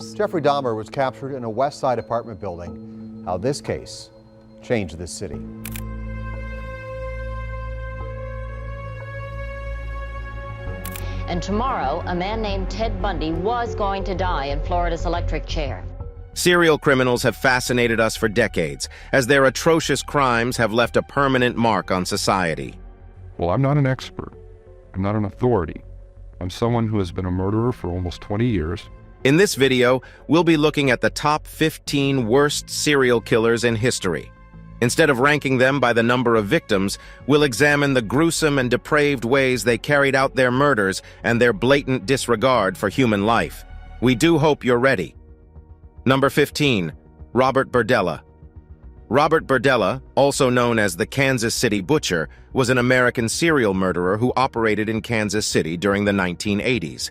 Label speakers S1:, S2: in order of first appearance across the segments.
S1: lives.
S2: Jeffrey Dahmer was captured in a West Side apartment building. How this case changed this city.
S3: And tomorrow, a man named Ted Bundy was going to die in Florida's electric chair.
S4: Serial criminals have fascinated us for decades, as their atrocious crimes have left a permanent mark on society.
S5: Well, I'm not an expert. I'm not an authority. I'm someone who has been a murderer for almost 20 years.
S4: In this video, we'll be looking at the top 15 worst serial killers in history. Instead of ranking them by the number of victims, we'll examine the gruesome and depraved ways they carried out their murders and their blatant disregard for human life. We do hope you're ready. Number 15. Robert Berdella. Robert Berdella, also known as the Kansas City Butcher, was an American serial murderer who operated in Kansas City during the 1980s.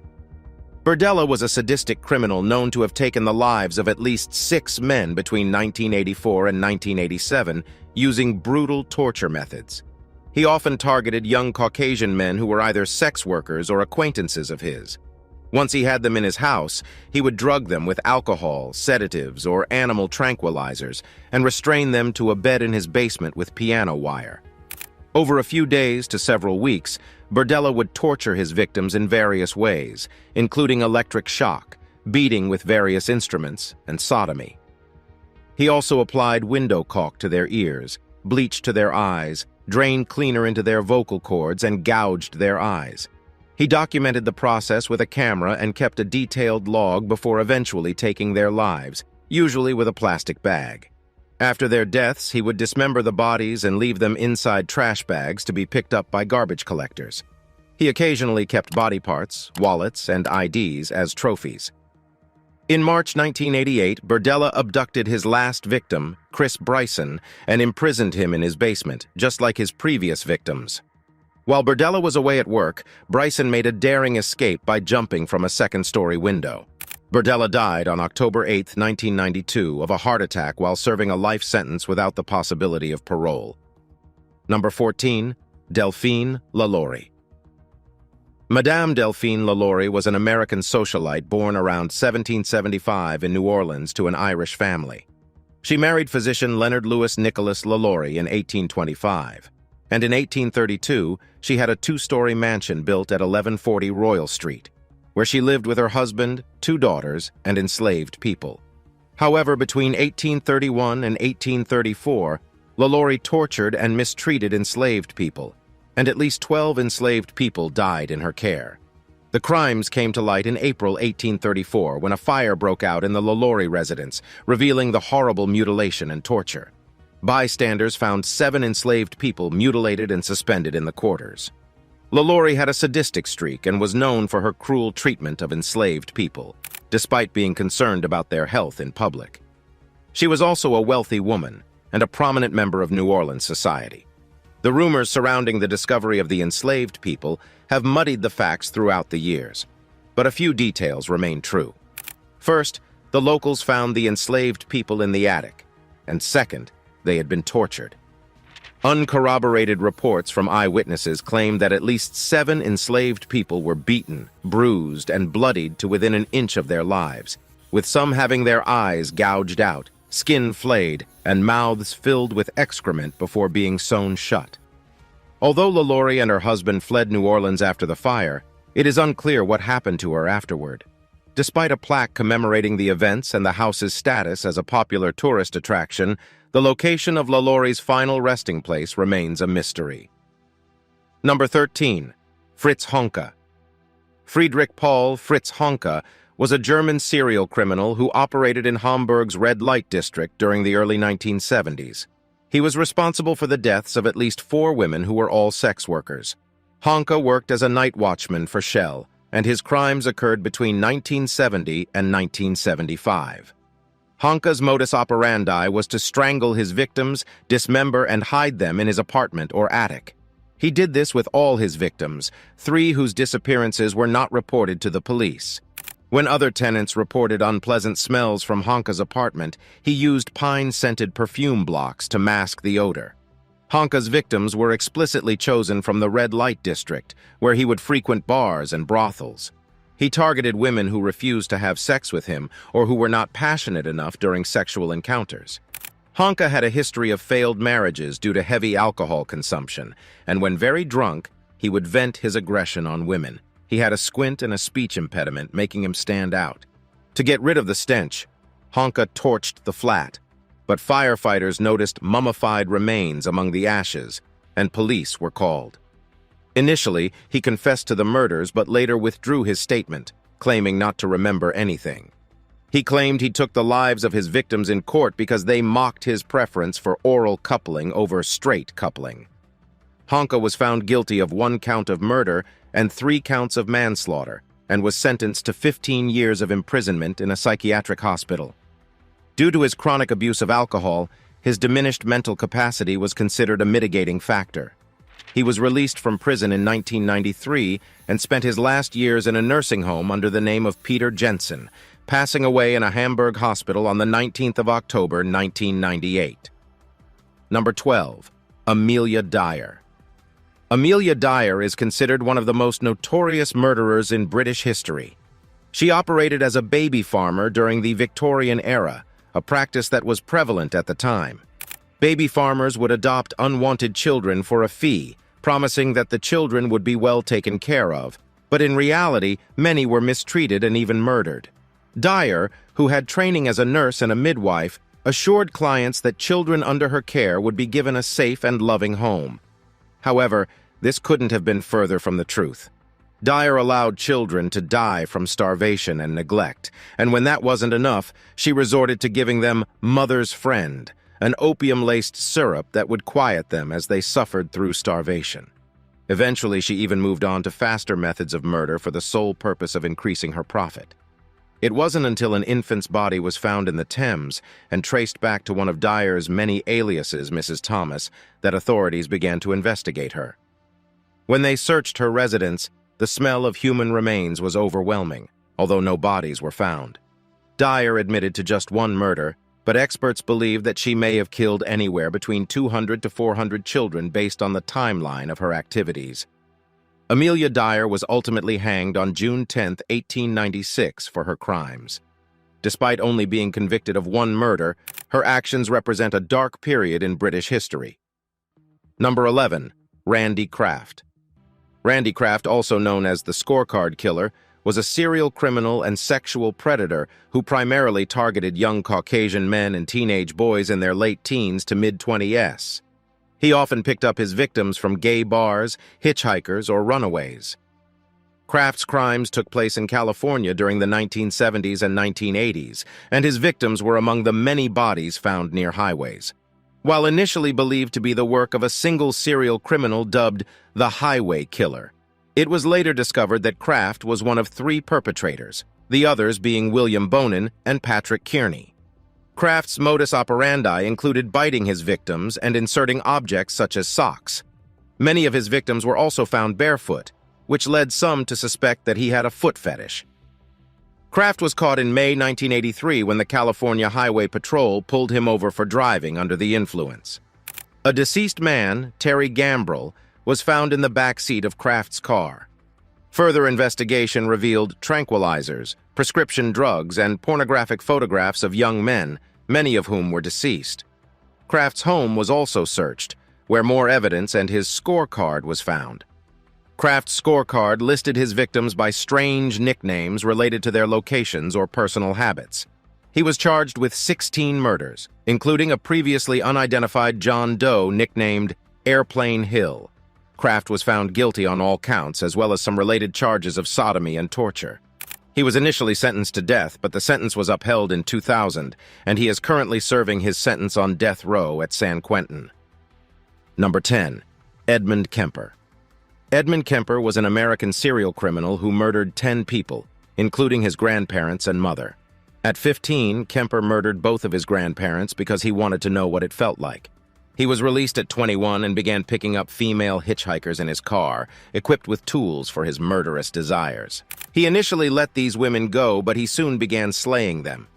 S4: Berdella was a sadistic criminal known to have taken the lives of at least 6 men between 1984 and 1987 using brutal torture methods. He often targeted young Caucasian men who were either sex workers or acquaintances of his. Once he had them in his house, he would drug them with alcohol, sedatives, or animal tranquilizers and restrain them to a bed in his basement with piano wire. Over a few days to several weeks, Berdella would torture his victims in various ways, including electric shock, beating with various instruments, and sodomy. He also applied window caulk to their ears, bleach to their eyes, drained cleaner into their vocal cords, and gouged their eyes. He documented the process with a camera and kept a detailed log before eventually taking their lives, usually with a plastic bag. After their deaths, he would dismember the bodies and leave them inside trash bags to be picked up by garbage collectors. He occasionally kept body parts, wallets, and IDs as trophies. In March 1988, Berdella abducted his last victim, Chris Bryson, and imprisoned him in his basement, just like his previous victims. While Berdella was away at work, Bryson made a daring escape by jumping from a second-story window. Berdella died on October 8, 1992, of a heart attack while serving a life sentence without the possibility of parole. Number 14. Delphine LaLaurie. Madame Delphine LaLaurie was an American socialite born around 1775 in New Orleans to an Irish family. She married physician Leonard Louis Nicholas LaLaurie in 1825, and in 1832 she had a 2-story mansion built at 1140 Royal Street, where she lived with her husband, 2 daughters, and enslaved people. However, between 1831 and 1834, LaLaurie tortured and mistreated enslaved people, and at least 12 enslaved people died in her care. The crimes came to light in April 1834 when a fire broke out in the LaLaurie residence, revealing the horrible mutilation and torture. Bystanders found 7 enslaved people mutilated and suspended in the quarters. LaLaurie had a sadistic streak and was known for her cruel treatment of enslaved people, despite being concerned about their health in public. She was also a wealthy woman and a prominent member of New Orleans society. The rumors surrounding the discovery of the enslaved people have muddied the facts throughout the years, but a few details remain true. First, the locals found the enslaved people in the attic, and second, they had been tortured. Uncorroborated reports from eyewitnesses claim that at least 7 enslaved people were beaten, bruised, and bloodied to within an inch of their lives, with some having their eyes gouged out, skin flayed, and mouths filled with excrement before being sewn shut. Although LaLaurie and her husband fled New Orleans after the fire, it is unclear what happened to her afterward. Despite a plaque commemorating the events and the house's status as a popular tourist attraction, the location of LaLaurie's final resting place remains a mystery. Number 13. Fritz Honka. Friedrich Paul Fritz Honka was a German serial criminal who operated in Hamburg's red light district during the early 1970s. He was responsible for the deaths of at least 4 women who were all sex workers. Honka worked as a night watchman for Shell, and his crimes occurred between 1970 and 1975. Honka's modus operandi was to strangle his victims, dismember, and hide them in his apartment or attic. He did this with all his victims, 3 whose disappearances were not reported to the police. When other tenants reported unpleasant smells from Honka's apartment, he used pine-scented perfume blocks to mask the odor. Honka's victims were explicitly chosen from the red light district, where he would frequent bars and brothels. He targeted women who refused to have sex with him or who were not passionate enough during sexual encounters. Honka had a history of failed marriages due to heavy alcohol consumption, and when very drunk, he would vent his aggression on women. He had a squint and a speech impediment, making him stand out. To get rid of the stench, Honka torched the flat, but firefighters noticed mummified remains among the ashes, and police were called. Initially, he confessed to the murders but later withdrew his statement, claiming not to remember anything. He claimed he took the lives of his victims in court because they mocked his preference for oral coupling over straight coupling. Honka was found guilty of 1 count of murder and 3 counts of manslaughter, and was sentenced to 15 years of imprisonment in a psychiatric hospital. Due to his chronic abuse of alcohol, his diminished mental capacity was considered a mitigating factor. He was released from prison in 1993 and spent his last years in a nursing home under the name of Peter Jensen, passing away in a Hamburg hospital on the 19th of October, 1998. Number 12. Amelia Dyer. Amelia Dyer is considered one of the most notorious murderers in British history. She operated as a baby farmer during the Victorian era, a practice that was prevalent at the time. Baby farmers would adopt unwanted children for a fee, promising that the children would be well taken care of, but in reality, many were mistreated and even murdered. Dyer, who had training as a nurse and a midwife, assured clients that children under her care would be given a safe and loving home. However, this couldn't have been further from the truth. Dyer allowed children to die from starvation and neglect, and when that wasn't enough, she resorted to giving them mother's friend, an opium-laced syrup that would quiet them as they suffered through starvation. Eventually, she even moved on to faster methods of murder for the sole purpose of increasing her profit. It wasn't until an infant's body was found in the Thames and traced back to one of Dyer's many aliases, Mrs. Thomas, that authorities began to investigate her. When they searched her residence, the smell of human remains was overwhelming, although no bodies were found. Dyer admitted to just 1 murder, but experts believe that she may have killed anywhere between 200 to 400 children based on the timeline of her activities. Amelia Dyer was ultimately hanged on June 10, 1896, for her crimes. Despite only being convicted of 1 murder, her actions represent a dark period in British history. Number 11. Randy Kraft. Randy Kraft, also known as the Scorecard Killer, was a serial criminal and sexual predator who primarily targeted young Caucasian men and teenage boys in their late teens to mid-20s. He often picked up his victims from gay bars, hitchhikers, or runaways. Kraft's crimes took place in California during the 1970s and 1980s, and his victims were among the many bodies found near highways. While initially believed to be the work of a single serial criminal dubbed the Highway Killer, it was later discovered that Kraft was one of 3 perpetrators, the others being William Bonin and Patrick Kearney. Kraft's modus operandi included biting his victims and inserting objects such as socks. Many of his victims were also found barefoot, which led some to suspect that he had a foot fetish. Kraft was caught in May 1983 when the California Highway Patrol pulled him over for driving under the influence. A deceased man, Terry Gambrell, was found in the back seat of Kraft's car. Further investigation revealed tranquilizers, prescription drugs, and pornographic photographs of young men, many of whom were deceased. Kraft's home was also searched, where more evidence and his scorecard was found. Kraft's scorecard listed his victims by strange nicknames related to their locations or personal habits. He was charged with 16 murders, including a previously unidentified John Doe nicknamed Airplane Hill. Kraft was found guilty on all counts, as well as some related charges of sodomy and torture. He was initially sentenced to death, but the sentence was upheld in 2000, and he is currently serving his sentence on death row at San Quentin. Number 10. Edmund Kemper. Edmund Kemper was an American serial criminal who murdered 10 people, including his grandparents and mother. At 15, Kemper murdered both of his grandparents because he wanted to know what it felt like. He was released at 21 and began picking up female hitchhikers in his car, equipped with tools for his murderous desires. He initially let these women go, but he soon began slaying them.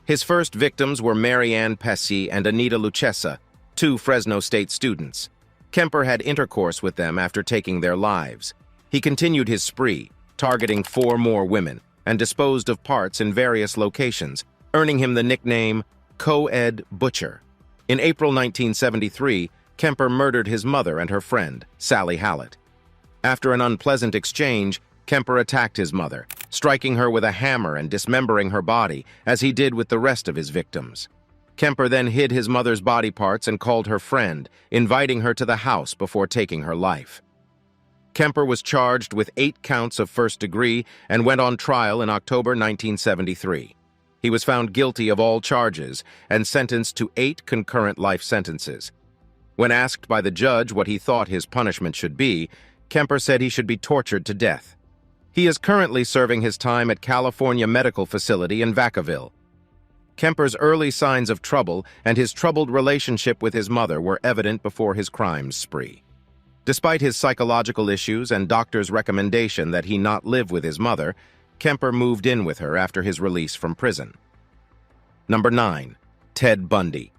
S4: His first victims were Mary Ann Pesci and Anita Lucchesa, 2 Fresno State students. Kemper had intercourse with them after taking their lives. He continued his spree, targeting 4 more women, and disposed of parts in various locations, earning him the nickname Co-Ed Butcher. In April 1973, Kemper murdered his mother and her friend, Sally Hallett. After an unpleasant exchange, Kemper attacked his mother, striking her with a hammer and dismembering her body, as he did with the rest of his victims. Kemper then hid his mother's body parts and called her friend, inviting her to the house before taking her life. Kemper was charged with 8 counts of first degree and went on trial in October 1973. He was found guilty of all charges and sentenced to 8 concurrent life sentences. When asked by the judge what he thought his punishment should be, Kemper said he should be tortured to death. He is currently serving his time at California Medical Facility in Vacaville. Kemper's early signs of trouble and his troubled relationship with his mother were evident before his crimes spree. Despite his psychological issues and doctors' recommendation that he not live with his mother, Kemper moved in with her after his release from prison. Number 9. Ted Bundy.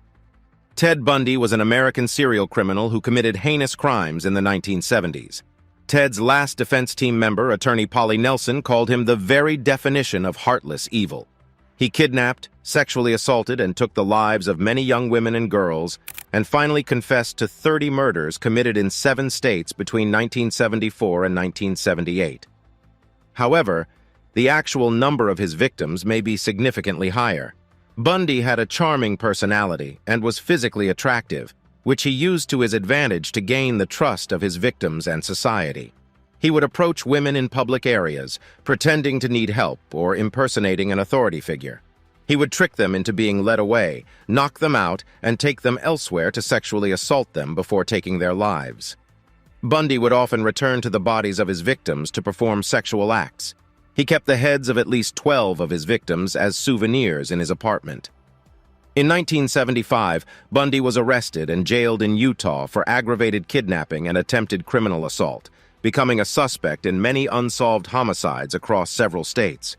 S4: Ted Bundy was an American serial criminal who committed heinous crimes in the 1970s. Ted's last defense team member, attorney Polly Nelson, called him the very definition of heartless evil. He kidnapped, sexually assaulted, and took the lives of many young women and girls, and finally confessed to 30 murders committed in 7 states between 1974 and 1978. However, the actual number of his victims may be significantly higher. Bundy had a charming personality and was physically attractive, which he used to his advantage to gain the trust of his victims and society. He would approach women in public areas, pretending to need help or impersonating an authority figure. He would trick them into being led away, knock them out, and take them elsewhere to sexually assault them before taking their lives. Bundy would often return to the bodies of his victims to perform sexual acts. He kept the heads of at least 12 of his victims as souvenirs in his apartment. In 1975, Bundy was arrested and jailed in Utah for aggravated kidnapping and attempted criminal assault, becoming a suspect in many unsolved homicides across several states.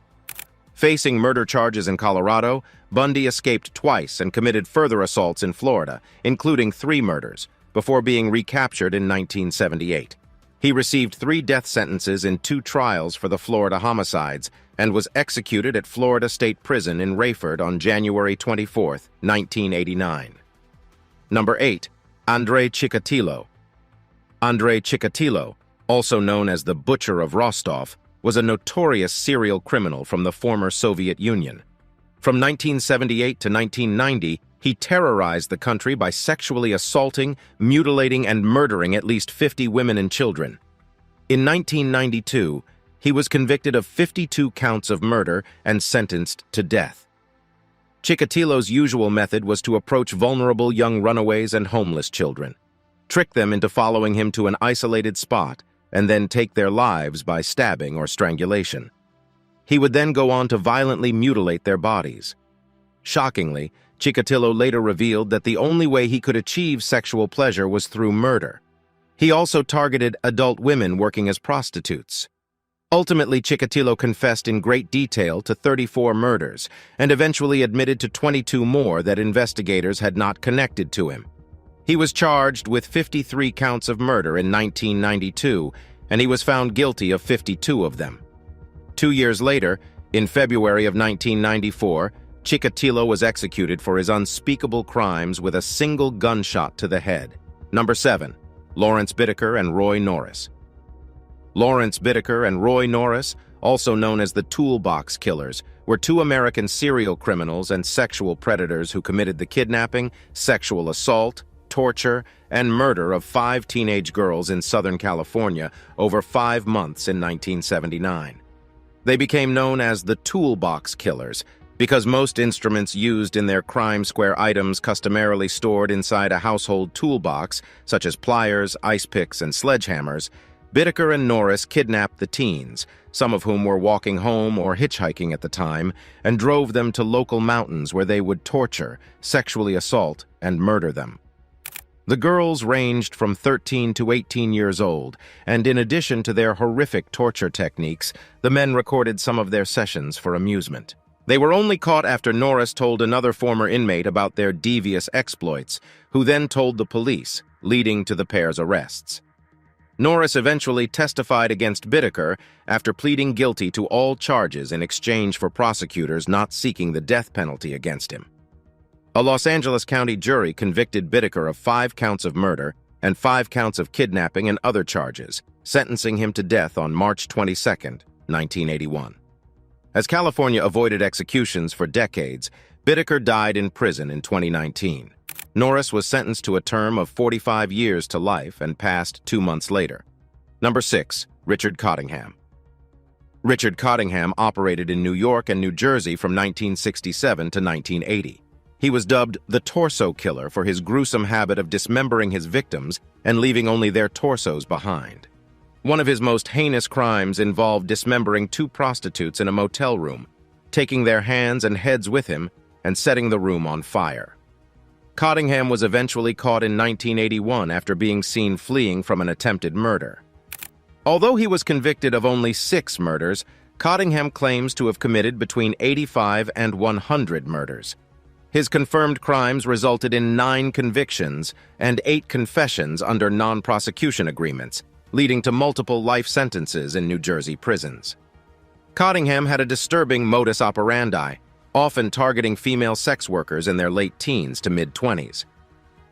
S4: Facing murder charges in Colorado, Bundy escaped twice and committed further assaults in Florida, including 3 murders, before being recaptured in 1978. He received 3 death sentences in 2 trials for the Florida homicides and was executed at Florida State Prison in Rayford on January 24, 1989. Number 8. Andrei Chikatilo. Andrei Chikatilo, also known as the Butcher of Rostov, was a notorious serial criminal from the former Soviet Union. From 1978 to 1990, he terrorized the country by sexually assaulting, mutilating, and murdering at least 50 women and children. In 1992, he was convicted of 52 counts of murder and sentenced to death. Chikatilo's usual method was to approach vulnerable young runaways and homeless children, trick them into following him to an isolated spot, and then take their lives by stabbing or strangulation. He would then go on to violently mutilate their bodies. Shockingly, Chikatilo later revealed that the only way he could achieve sexual pleasure was through murder. He also targeted adult women working as prostitutes. Ultimately, Chikatilo confessed in great detail to 34 murders and eventually admitted to 22 more that investigators had not connected to him. He was charged with 53 counts of murder in 1992, and he was found guilty of 52 of them. 2 years later, in February of 1994, Chikatilo was executed for his unspeakable crimes with a single gunshot to the head. Number 7. Lawrence Bittaker and Roy Norris. Lawrence Bittaker and Roy Norris, also known as the Toolbox Killers, were 2 American serial criminals and sexual predators who committed the kidnapping, sexual assault, torture, and murder of 5 teenage girls in Southern California over 5 months in 1979. They became known as the Toolbox Killers because most instruments used in their crime square items customarily stored inside a household toolbox, such as pliers, ice picks, and sledgehammers. Bittaker and Norris kidnapped the teens, some of whom were walking home or hitchhiking at the time, and drove them to local mountains where they would torture, sexually assault, and murder them. The girls ranged from 13 to 18 years old, and in addition to their horrific torture techniques, the men recorded some of their sessions for amusement. They were only caught after Norris told another former inmate about their devious exploits, who then told the police, leading to the pair's arrests. Norris eventually testified against Bittaker after pleading guilty to all charges in exchange for prosecutors not seeking the death penalty against him. A Los Angeles County jury convicted Bittaker of 5 counts of murder and 5 counts of kidnapping and other charges, sentencing him to death on March 22, 1981. As California avoided executions for decades, Bittaker died in prison in 2019. Norris was sentenced to a term of 45 years to life and passed 2 months later. Number 6. Richard Cottingham. Richard Cottingham operated in New York and New Jersey from 1967 to 1980. He was dubbed the Torso Killer for his gruesome habit of dismembering his victims and leaving only their torsos behind. One of his most heinous crimes involved dismembering 2 prostitutes in a motel room, taking their hands and heads with him, and setting the room on fire. Cottingham was eventually caught in 1981 after being seen fleeing from an attempted murder. Although he was convicted of only 6 murders, Cottingham claims to have committed between 85 and 100 murders. His confirmed crimes resulted in 9 convictions and 8 confessions under non-prosecution agreements, leading to multiple life sentences in New Jersey prisons. Cottingham had a disturbing modus operandi, often targeting female sex workers in their late teens to mid-20s.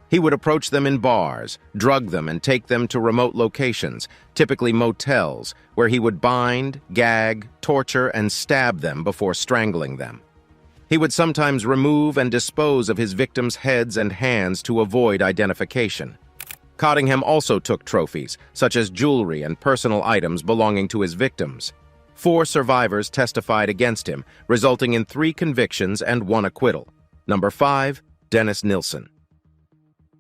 S4: He would approach them in bars, drug them, and take them to remote locations, typically motels, where he would bind, gag, torture, and stab them before strangling them. He would sometimes remove and dispose of his victims' heads and hands to avoid identification. Cottingham also took trophies, such as jewelry and personal items belonging to his victims. 4 survivors testified against him, resulting in 3 convictions and 1 acquittal. Number 5. Dennis Nilsen.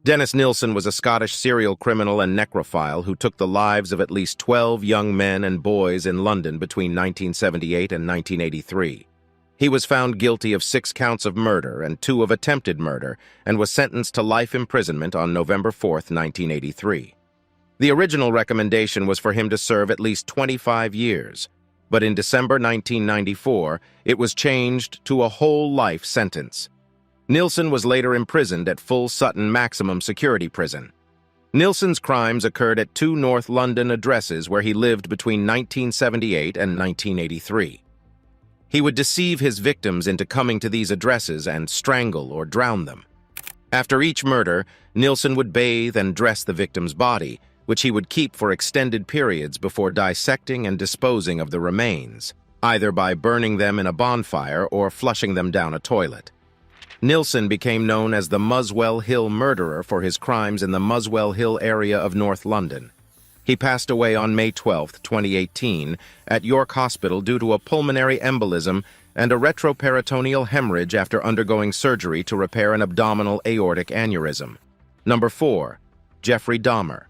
S4: Dennis Nilsen was a Scottish serial criminal and necrophile who took the lives of at least 12 young men and boys in London between 1978 and 1983. He was found guilty of 6 counts of murder and 2 of attempted murder and was sentenced to life imprisonment on November 4, 1983. The original recommendation was for him to serve at least 25 years, but in December 1994, it was changed to a whole life sentence. Nilsen was later imprisoned at Full Sutton Maximum Security Prison. Nilsen's crimes occurred at 2 North London addresses where he lived between 1978 and 1983. He would deceive his victims into coming to these addresses and strangle or drown them. After each murder, Nilsen would bathe and dress the victim's body, which he would keep for extended periods before dissecting and disposing of the remains, either by burning them in a bonfire or flushing them down a toilet. Nilsen became known as the Muswell Hill Murderer for his crimes in the Muswell Hill area of North London. He passed away on May 12, 2018, at York Hospital due to a pulmonary embolism and a retroperitoneal hemorrhage after undergoing surgery to repair an abdominal aortic aneurysm. Number 4. Jeffrey Dahmer.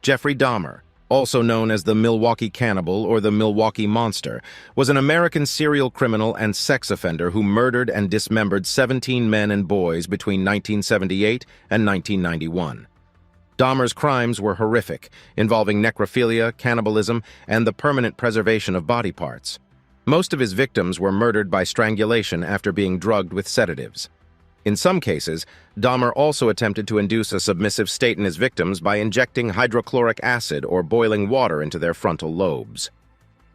S4: Jeffrey Dahmer, also known as the Milwaukee Cannibal or the Milwaukee Monster, was an American serial criminal and sex offender who murdered and dismembered 17 men and boys between 1978 and 1991. Dahmer's crimes were horrific, involving necrophilia, cannibalism, and the permanent preservation of body parts. Most of his victims were murdered by strangulation after being drugged with sedatives. In some cases, Dahmer also attempted to induce a submissive state in his victims by injecting hydrochloric acid or boiling water into their frontal lobes.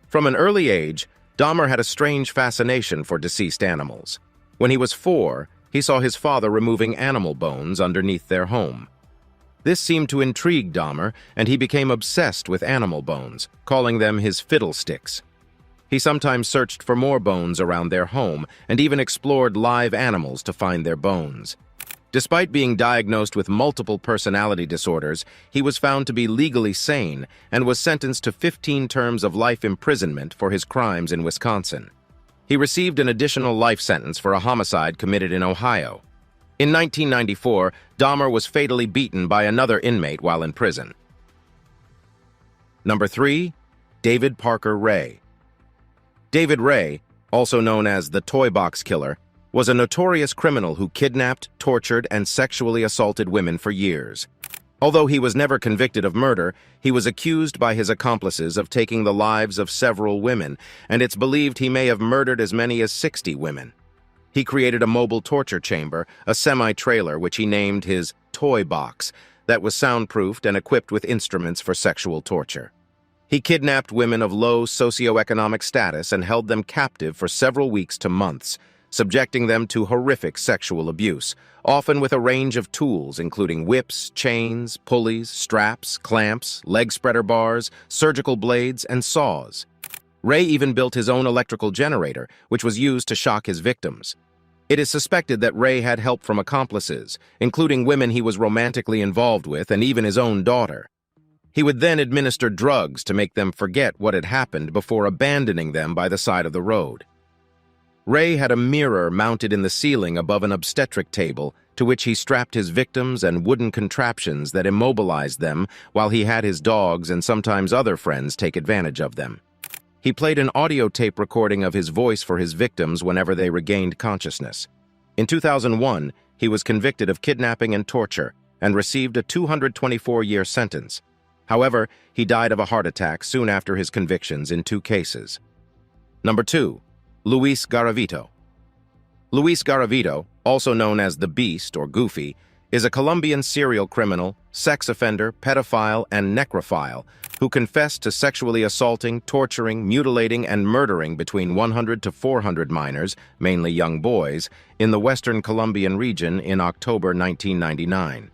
S4: From an early age, Dahmer had a strange fascination for deceased animals. When he was 4, he saw his father removing animal bones underneath their home. This seemed to intrigue Dahmer, and he became obsessed with animal bones, calling them his fiddlesticks. He sometimes searched for more bones around their home and even explored live animals to find their bones. Despite being diagnosed with multiple personality disorders, he was found to be legally sane and was sentenced to 15 terms of life imprisonment for his crimes in Wisconsin. He received an additional life sentence for a homicide committed in Ohio. In 1994, Dahmer was fatally beaten by another inmate while in prison. Number 3. David Parker Ray. David Ray, also known as the Toy Box Killer, was a notorious criminal who kidnapped, tortured, and sexually assaulted women for years. Although he was never convicted of murder, he was accused by his accomplices of taking the lives of several women, and it's believed he may have murdered as many as 60 women. He created a mobile torture chamber, a semi-trailer which he named his Toy Box, that was soundproofed and equipped with instruments for sexual torture. He kidnapped women of low socioeconomic status and held them captive for several weeks to months, subjecting them to horrific sexual abuse, often with a range of tools including whips, chains, pulleys, straps, clamps, leg spreader bars, surgical blades, and saws. Ray even built his own electrical generator, which was used to shock his victims. It is suspected that Ray had help from accomplices, including women he was romantically involved with and even his own daughter. He would then administer drugs to make them forget what had happened before abandoning them by the side of the road. Ray had a mirror mounted in the ceiling above an obstetric table to which he strapped his victims and wooden contraptions that immobilized them while he had his dogs and sometimes other friends take advantage of them. He played an audio tape recording of his voice for his victims whenever they regained consciousness. In 2001, he was convicted of kidnapping and torture and received a 224-year sentence. However, he died of a heart attack soon after his convictions in 2 cases. Number 2. Luis Garavito. Luis Garavito, also known as the Beast or Goofy, is a Colombian serial criminal, sex offender, pedophile, and necrophile who confessed to sexually assaulting, torturing, mutilating, and murdering between 100 to 400 minors, mainly young boys, in the western Colombian region in October 1999.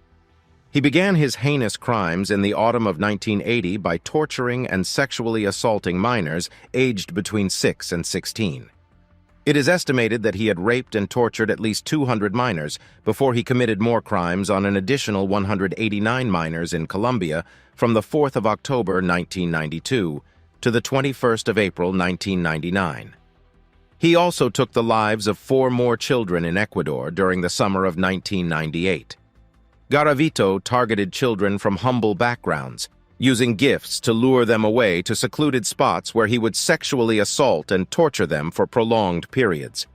S4: He began his heinous crimes in the autumn of 1980 by torturing and sexually assaulting minors aged between 6 and 16. It is estimated that he had raped and tortured at least 200 minors before he committed more crimes on an additional 189 minors in Colombia from the 4th of October 1992 to the 21st of April 1999. He also took the lives of 4 more children in Ecuador during the summer of 1998. Garavito targeted children from humble backgrounds, using gifts to lure them away to secluded spots where he would sexually assault and torture them for prolonged periods.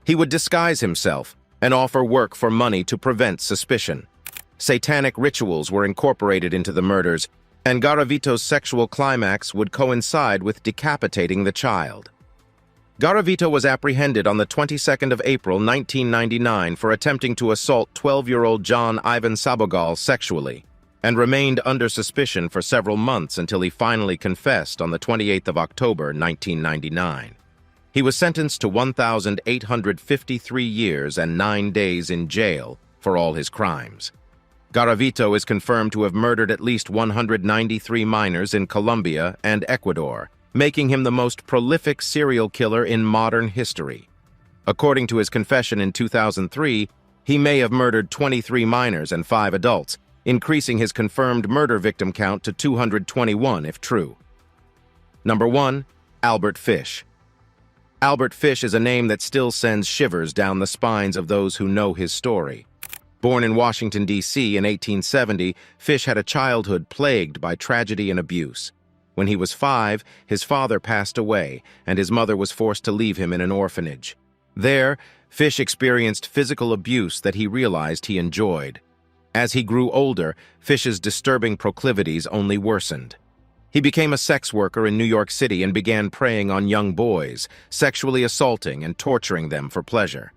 S4: He would disguise himself and offer work for money to prevent suspicion. Satanic rituals were incorporated into the murders, and Garavito's sexual climax would coincide with decapitating the child. Garavito was apprehended on the 22nd of April 1999 for attempting to assault 12-year-old John Ivan Sabogal sexually, and remained under suspicion for several months until he finally confessed on the 28th of October 1999. He was sentenced to 1,853 years and 9 days in jail for all his crimes. Garavito is confirmed to have murdered at least 193 minors in Colombia and Ecuador, making him the most prolific serial killer in modern history. According to his confession in 2003, he may have murdered 23 minors and 5 adults, increasing his confirmed murder victim count to 221 if true. Number 1. Albert Fish. Albert Fish is a name that still sends shivers down the spines of those who know his story. Born in Washington, D.C. in 1870, Fish had a childhood plagued by tragedy and abuse. When he was 5, his father passed away, and his mother was forced to leave him in an orphanage. There, Fish experienced physical abuse that he realized he enjoyed. As he grew older, Fish's disturbing proclivities only worsened. He became a sex worker in New York City and began preying on young boys, sexually assaulting and torturing them for pleasure.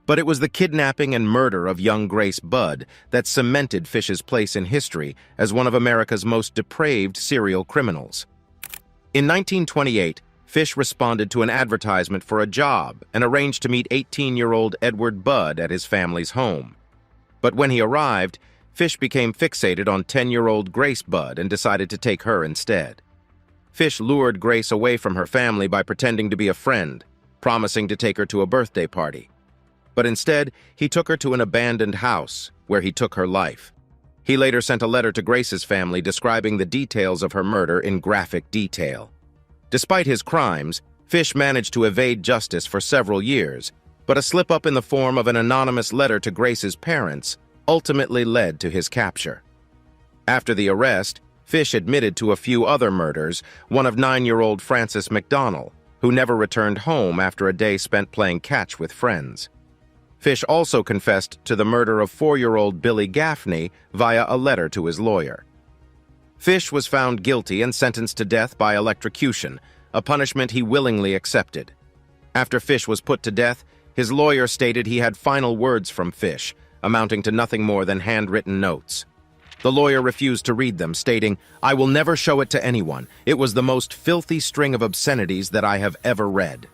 S4: But it was the kidnapping and murder of young Grace Budd that cemented Fish's place in history as one of America's most depraved serial criminals. In 1928, Fish responded to an advertisement for a job and arranged to meet 18-year-old Edward Budd at his family's home. But when he arrived, Fish became fixated on 10-year-old Grace Budd and decided to take her instead. Fish lured Grace away from her family by pretending to be a friend, promising to take her to a birthday party. But instead, he took her to an abandoned house, where he took her life. He later sent a letter to Grace's family describing the details of her murder in graphic detail. Despite his crimes, Fish managed to evade justice for several years, but a slip-up in the form of an anonymous letter to Grace's parents ultimately led to his capture. After the arrest, Fish admitted to a few other murders, one of 9-year-old Frances McDonnell, who never returned home after a day spent playing catch with friends. Fish also confessed to the murder of 4-year-old Billy Gaffney via a letter to his lawyer. Fish was found guilty and sentenced to death by electrocution, a punishment he willingly accepted. After Fish was put to death, his lawyer stated he had final words from Fish, amounting to nothing more than handwritten notes. The lawyer refused to read them, stating, "I will never show it to anyone. It was the most filthy string of obscenities that I have ever read."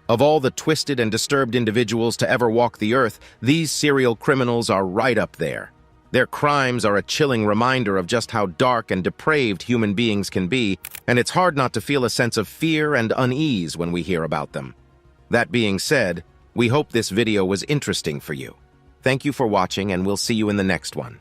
S4: Of all the twisted and disturbed individuals to ever walk the earth, these serial criminals are right up there. Their crimes are a chilling reminder of just how dark and depraved human beings can be, and it's hard not to feel a sense of fear and unease when we hear about them. That being said, we hope this video was interesting for you. Thank you for watching, and we'll see you in the next one.